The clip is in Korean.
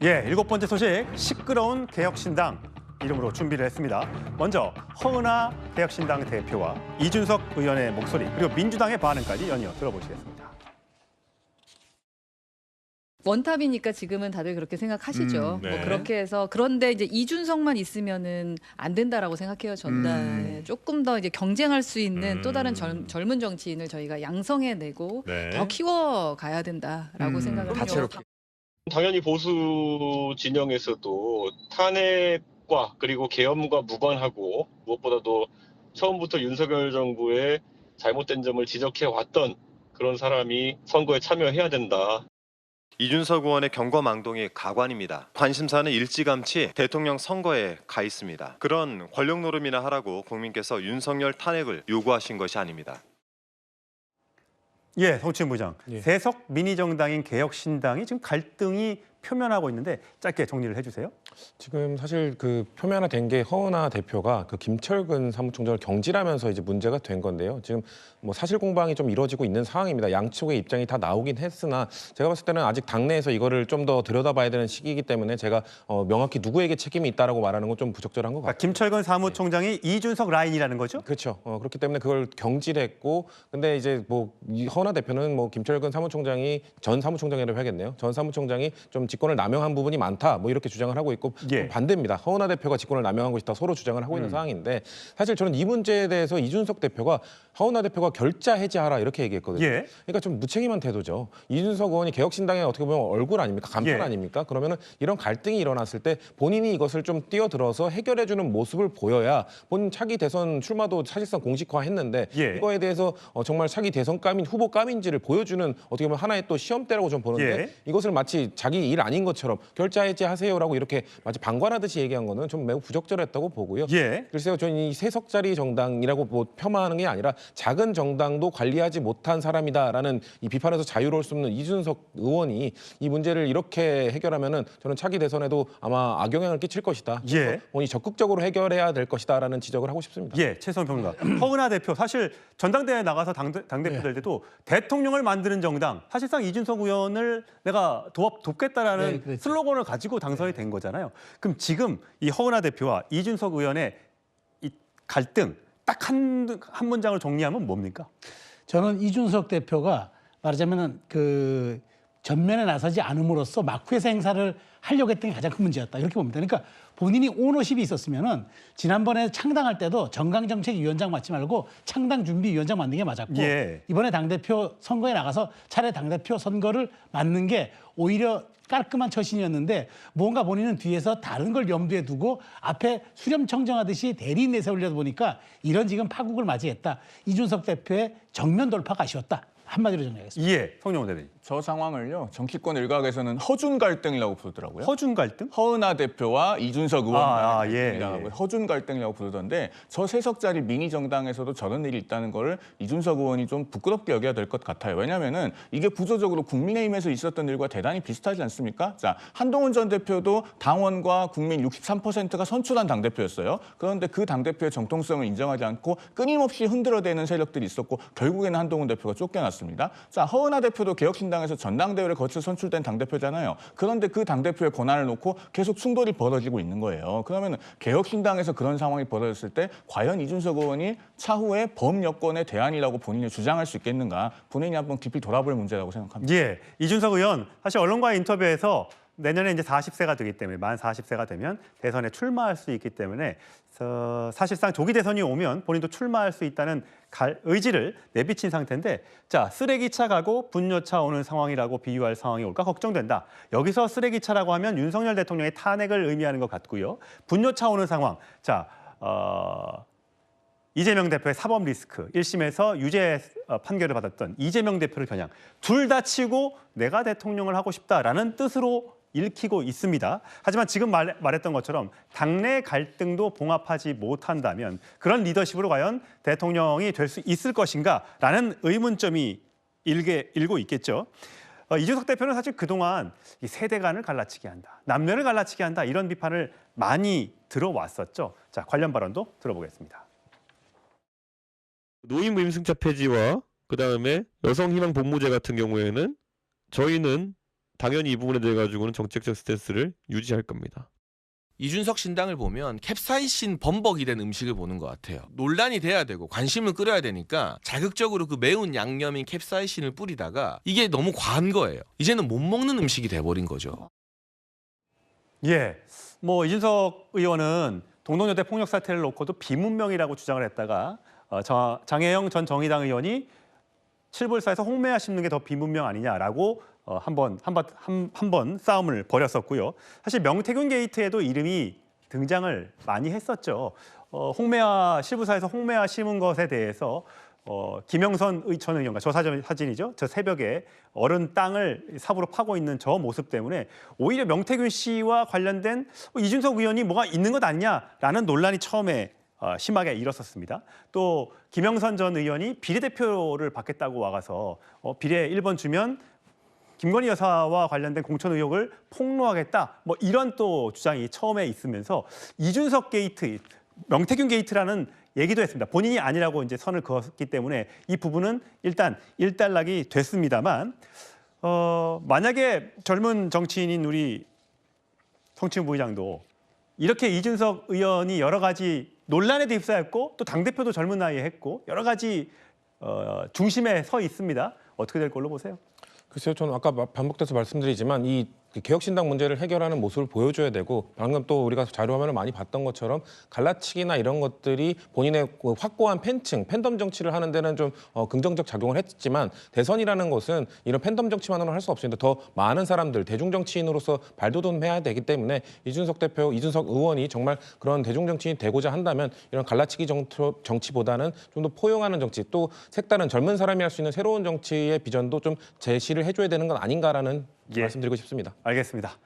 예, 일곱 번째 소식, 시끄러운 개혁신당 이름으로 준비를 했습니다. 먼저 허은하 개혁신당 대표와 이준석 의원의 목소리, 그리고 민주당의 반응까지 연이어 들어보시겠습니다. 원탑이니까 지금은 다들 그렇게 생각하시죠. 네. 뭐 그렇게 해서 그런데 이제 이준석만 있으면은 안 된다라고 생각해요. 전당에 조금 더 이제 경쟁할 수 있는 또 다른 젊은 정치인을 저희가 양성해내고 네. 더 키워 가야 된다라고 생각을 합니다. 다채롭게. 당연히 보수 진영에서도 탄핵과 그리고 계엄과 무관하고 무엇보다도 처음부터 윤석열 정부의 잘못된 점을 지적해 왔던 그런 사람이 선거에 참여해야 된다. 이준석 의원의 경거망동이 가관입니다. 관심사는 일찌감치 대통령 선거에 가 있습니다. 그런 권력 노름이나 하라고 국민께서 윤석열 탄핵을 요구하신 것이 아닙니다. 예, 성추인 부장. 세석 미니 정당인 개혁신당이 지금 갈등이 표면하고 있는데 짧게 정리를 해주세요. 지금 사실 그 표면화된 게 허은하 대표가 그 김철근 사무총장을 경질하면서 이제 문제가 된 건데요. 지금 뭐 사실 공방이 좀 이루어지고 있는 상황입니다. 양측의 입장이 다 나오긴 했으나 제가 봤을 때는 아직 당내에서 이거를 좀 더 들여다봐야 되는 시기이기 때문에 제가 명확히 누구에게 책임이 있다라고 말하는 건 좀 부적절한 것 같아요. 김철근 사무총장이 이준석 라인이라는 거죠? 그렇죠. 그렇기 때문에 그걸 경질했고, 근데 이제 뭐 허은하 대표는 뭐 김철근 사무총장이 전 사무총장이라고 해야겠네요. 전 사무총장이 좀 직권을 남용한 부분이 많다, 뭐 이렇게 주장을 하고 있고 예. 반대입니다. 허은하 대표가 직권을 남용한 것이다 서로 주장을 하고 있는 상황인데 사실 저는 이 문제에 대해서 이준석 대표가 허은하 대표가 결자 해지하라 이렇게 얘기했거든요. 예. 그러니까 좀 무책임한 태도죠. 이준석 의원이 개혁신당의 어떻게 보면 얼굴 아닙니까? 간판 예. 아닙니까? 그러면은 이런 갈등이 일어났을 때 본인이 이것을 좀 뛰어들어서 해결해주는 모습을 보여야 본인 차기 대선 출마도 사실상 공식화했는데 예. 이거에 대해서 정말 차기 대선감인 후보감인지를 보여주는 어떻게 보면 하나의 또 시험대라고 좀 보는데 예. 이것을 마치 자기 일 아닌 것처럼 결자 해지하세요라고 이렇게 마치 방관하듯이 얘기한 거는 좀 매우 부적절했다고 보고요. 예. 글쎄요, 저는 이 세석짜리 정당이라고 뭐 폄하하는 게 아니라 작은 정당도 관리하지 못한 사람이다라는 이 비판에서 자유로울 수 없는 이준석 의원이 이 문제를 이렇게 해결하면은 저는 차기 대선에도 아마 악영향을 끼칠 것이다. 예. 본인이 적극적으로 해결해야 될 것이다라는 지적을 하고 싶습니다. 예, 최소한 평론가. 허은하 대표, 사실 전당대회에 나가서 당대표 될 때도 대통령을 만드는 정당, 사실상 이준석 의원을 내가 돕겠다라는 슬로건을 가지고 당선이 된 거잖아요. 그럼 지금 이 허은하 대표와 이준석 의원의 이 갈등 딱 한 문장을 정리하면 뭡니까? 저는 이준석 대표가 말하자면 그 전면에 나서지 않음으로써 마쿠에서 행사를 하려고 했던 게 가장 큰 문제였다. 이렇게 봅니다. 그러니까 본인이 오너십이 있었으면은 지난번에 창당할 때도 정강정책위원장 맡지 말고 창당준비위원장 맡는 게 맞았고 예. 이번에 당대표 선거에 나가서 차례 당대표 선거를 맡는 게 오히려 깔끔한 처신이었는데 뭔가 본인은 뒤에서 다른 걸 염두에 두고 앞에 수렴청정하듯이 대리인 내세우려다 보니까 이런 지금 파국을 맞이했다. 이준석 대표의 정면 돌파가 아쉬웠다. 한마디로 정리하겠습니다. 예, 성룡 대변인. 저 상황을요, 정치권 일각에서는 허준 갈등이라고 부르더라고요. 허준 갈등? 허은하 대표와 이준석 의원 간의 예, 갈등이라고 예. 허준 갈등이라고 부르던데 저 세석짜리 미니 정당에서도 저런 일이 있다는 거를 이준석 의원이 좀 부끄럽게 여겨야 될 것 같아요. 왜냐하면은 이게 구조적으로 국민의힘에서 있었던 일과 대단히 비슷하지 않습니까? 자, 한동훈 전 대표도 당원과 국민 63%가 선출한 당대표였어요. 그런데 그 당대표의 정통성을 인정하지 않고 끊임없이 흔들어대는 세력들이 있었고 결국에는 한동훈 대표가 쫓겨났습니다. 자, 허은하 대표도 개혁신당에서 전당대회를 거쳐 선출된 당대표잖아요. 그런데 그 당대표의 권한을 놓고 계속 충돌이 벌어지고 있는 거예요. 그러면 개혁신당에서 그런 상황이 벌어졌을 때 과연 이준석 의원이 차후에 범여권의 대안이라고 본인이 주장할 수 있겠는가? 본인이 한번 깊이 돌아볼 문제라고 생각합니다. 예, 이준석 의원 사실 언론과의 인터뷰에서 내년에 이제 40세가 되기 때문에 만 40세가 되면 대선에 출마할 수 있기 때문에 사실상 조기 대선이 오면 본인도 출마할 수 있다는 의지를 내비친 상태인데, 자, 쓰레기차 가고 분뇨차 오는 상황이라고 비유할 상황이 올까 걱정된다. 여기서 쓰레기차라고 하면 윤석열 대통령의 탄핵을 의미하는 것 같고요. 분뇨차 오는 상황. 자, 이재명 대표의 사법 리스크, 1심에서 유죄 판결을 받았던 이재명 대표를 겨냥 둘 다 치고 내가 대통령을 하고 싶다라는 뜻으로 읽히고 있습니다. 하지만 지금 말했던 것처럼 당내 갈등도 봉합하지 못한다면 그런 리더십으로 과연 대통령이 될 수 있을 것인가라는 의문점이 일고 있겠죠. 이준석 대표는 사실 그동안 이 세대 간을 갈라치게 한다, 남녀를 갈라치게 한다, 이런 비판을 많이 들어왔었죠. 자, 관련 발언도 들어보겠습니다. 노인 무임승차 폐지와 그다음에 여성희망 복무제 같은 경우에는 저희는 당연히 이 부분에 대해 가지고는 정책적 스탠스를 유지할 겁니다. 이준석 신당을 보면 캡사이신 범벅이 된 음식을 보는 것 같아요. 논란이 돼야 되고 관심을 끌어야 되니까 자극적으로 그 매운 양념인 캡사이신을 뿌리다가 이게 너무 과한 거예요. 이제는 못 먹는 음식이 돼버린 거죠. 예, 뭐 이준석 의원은 동덕여대 폭력 사태를 놓고도 비문명이라고 주장을 했다가 장혜영 전 정의당 의원이 칠불사에서 홍매화 씹는 게 더 비문명 아니냐라고 한 번 싸움을 벌였었고요. 사실 명태균 게이트에도 이름이 등장을 많이 했었죠. 홍매화 실부사에서 홍매화 심은 것에 대해서 김영선 전 의원과 저 사진이죠. 저 새벽에 어른 땅을 삽으로 파고 있는 저 모습 때문에 오히려 명태균 씨와 관련된 이준석 의원이 뭐가 있는 것 아니냐라는 논란이 처음에 심하게 일었었습니다. 또 김영선 전 의원이 비례대표를 받겠다고 와가서 비례 1번 주면 김건희 여사와 관련된 공천 의혹을 폭로하겠다. 뭐 이런 또 주장이 처음에 있으면서 이준석 게이트, 명태균 게이트라는 얘기도 했습니다. 본인이 아니라고 이제 선을 그었기 때문에 이 부분은 일단 일단락이 됐습니다만 만약에 젊은 정치인인 우리 성치훈 부의장도 이렇게 이준석 의원이 여러 가지 논란에도 휩싸였고 또 당대표도 젊은 나이에 했고 여러 가지 중심에 서 있습니다. 어떻게 될 걸로 보세요? 글쎄요, 저는 아까 반복돼서 말씀드리지만 이 개혁신당 문제를 해결하는 모습을 보여줘야 되고 방금 또 우리가 자료화면을 많이 봤던 것처럼 갈라치기나 이런 것들이 본인의 확고한 팬층, 팬덤 정치를 하는 데는 좀 긍정적 작용을 했지만 대선이라는 것은 이런 팬덤 정치만으로는 할 수 없습니다. 더 많은 사람들, 대중 정치인으로서 발돋움해야 되기 때문에 이준석 대표, 이준석 의원이 정말 그런 대중 정치인이 되고자 한다면 이런 갈라치기 정치보다는 좀 더 포용하는 정치, 또 색다른 젊은 사람이 할 수 있는 새로운 정치의 비전도 좀 제시를 해줘야 되는 건 아닌가라는 말씀드리고 싶습니다. 알겠습니다.